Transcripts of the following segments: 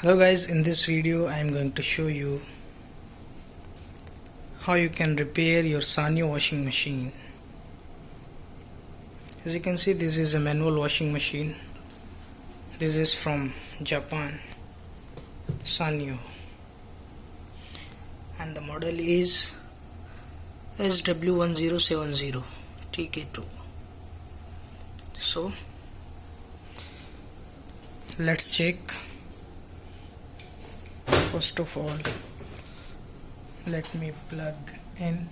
Hello guys, in this video I am going to show you how you can repair your Sanyo washing machine. As you can see, this is a manual washing machine. This is from Japan, Sanyo, and the model is SW1070 TK2. So let's check. First of all, let me plug in.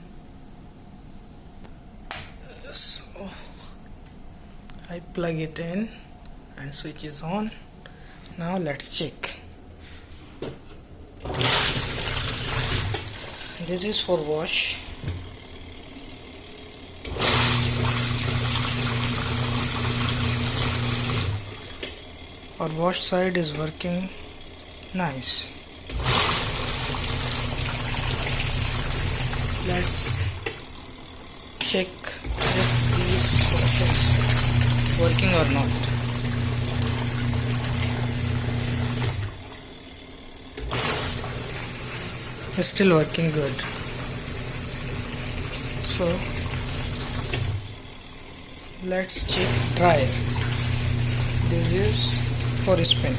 So I plug it in and switch is on. Now let's check. This is for wash. Our wash side is working nice. Let's check if these options working or not. It's still working good. So let's check dryer. This is for spin.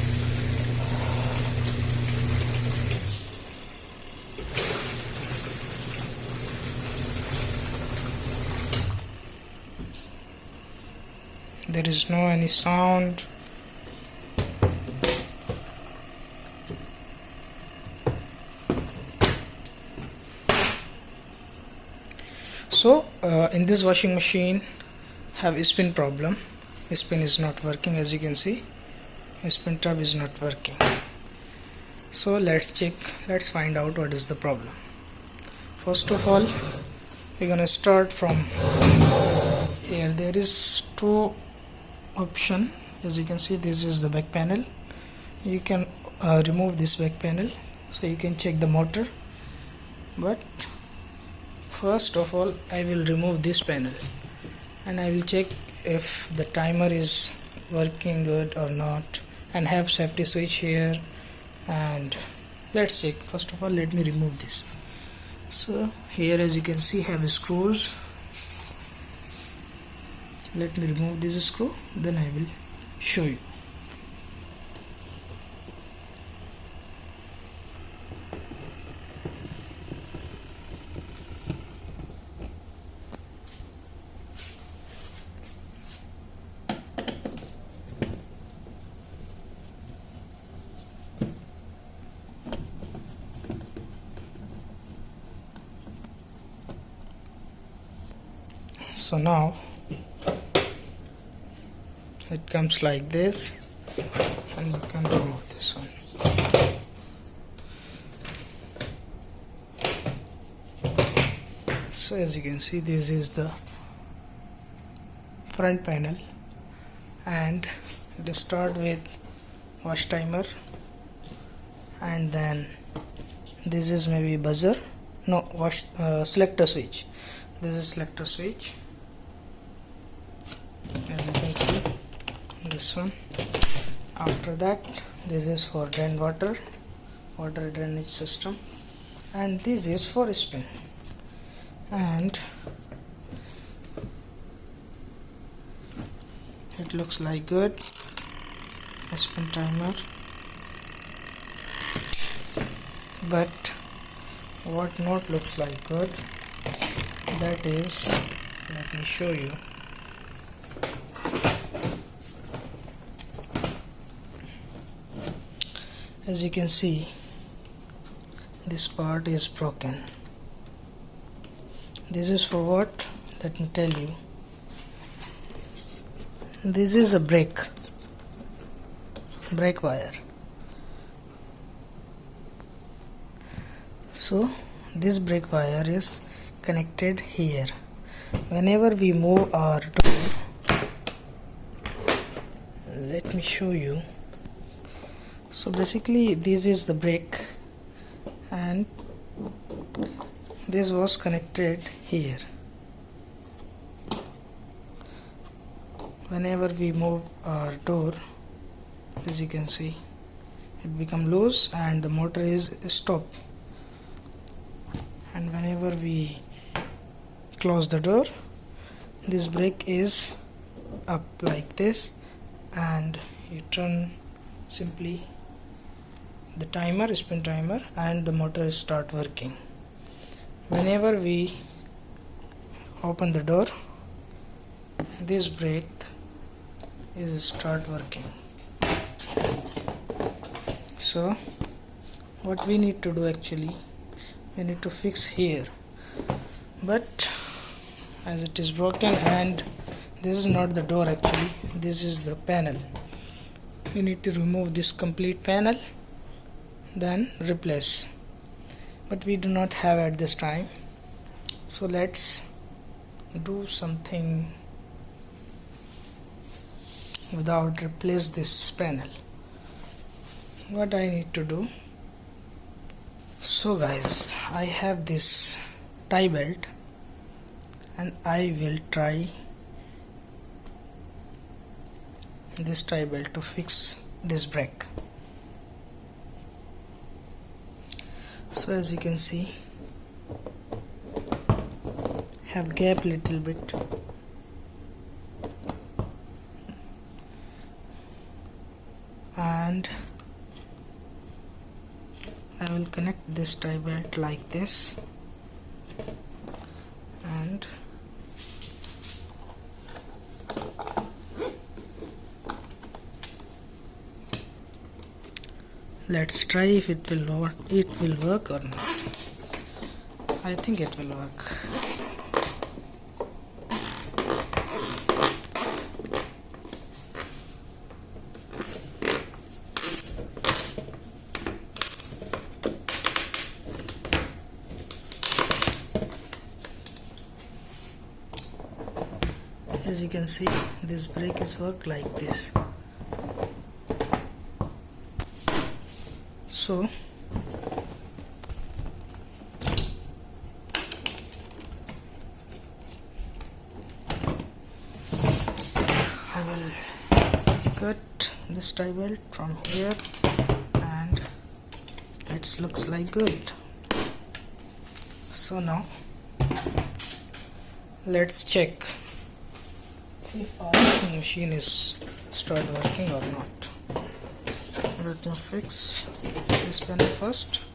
There is no any sound. So in this washing machine have a spin problem. Spin is not working. As you can see, spin tub is not working. So let's check, let's find out what is the problem. First of all, we're gonna start from here. There is two option. As you can see, this is the back panel. You can remove this back panel so you can check the motor, but first of all I will remove this panel and I will check if the timer is working good or not, and have safety switch here. And let's check. First of all, let me remove this. So here, as you can see, have screws. Let me remove this screw, then I will show you. So now it comes like this, and you can remove this one. So as you can see, this is the front panel, and it start with wash timer, and then this is maybe buzzer, no, wash selector switch. This is selector switch, as you can see, this one. After that, this is for drain water drainage system, and this is for spin. And it looks like good. Spin timer, but what not looks like good, that is, let me show you. As you can see, this part is broken. This is for what? Let me tell you. This is a brake wire. So this brake wire is connected here. Whenever we move our door, let me show you. So basically, this is the brake, and this was connected here. Whenever we move our door, as you can see, it become loose and the motor is stop. And whenever we close the door, this brake is up like this, and you turn simply the timer, spin timer, and the motor is start working. Whenever we open the door, this brake is start working. So what we need to do, actually we need to fix here, but as it is broken and this is not the door, actually this is the panel. We need to remove this complete panel, then replace, but we do not have at this time. So let's do something without replace this panel. What I need to do, so guys, I have this tie belt and I will try this tie belt to fix this brake. So as you can see, have gap little bit, and I will connect this tie belt like this, and let's try if it will work or not. I think it will work. As you can see, this brake is work like this. So I will cut this tie belt from here, and it looks like good. So now let's check if our washing machine is start working or not. Let me fix this panel first.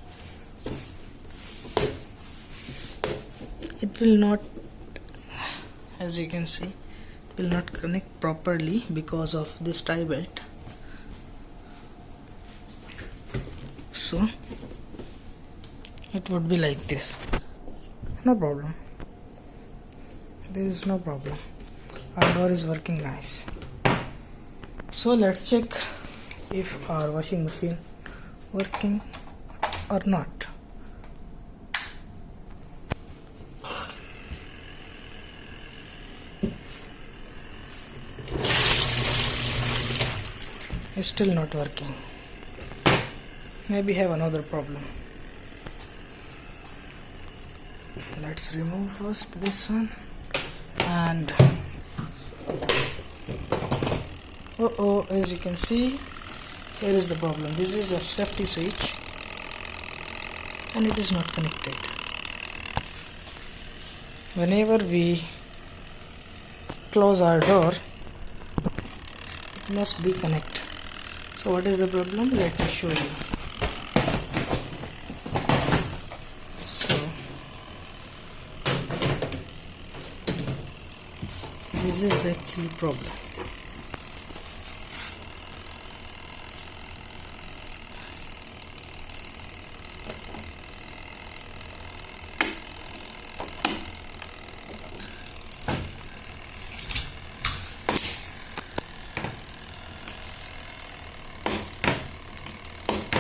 It will not, as you can see, will not connect properly because of this tie belt. So it would be like this. No problem. There is no problem. Our door is working nice. So let's check if our washing machine working or not. It's still not working. Maybe have another problem. Let's remove first this one, and as you can see, here is the problem. This is a safety switch and it is not connected. Whenever we close our door, it must be connected. So what is the problem? Let me show you. So this is the actual problem.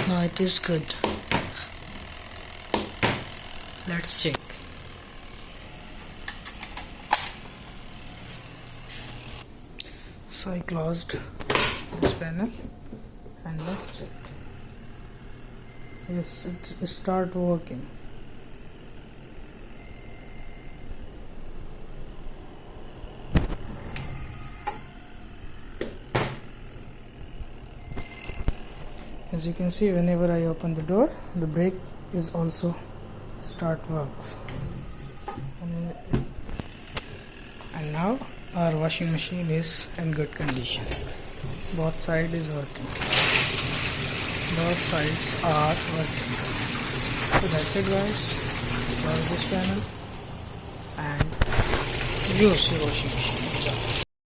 Now it is good. Let's check. So I closed this panel and let's check. Yes, it start working. As you can see, whenever I open the door, the brake is also start works. And now our washing machine is in good condition. Both sides is working. Both sides are working. So that's it guys. Close this panel and use your washing machine.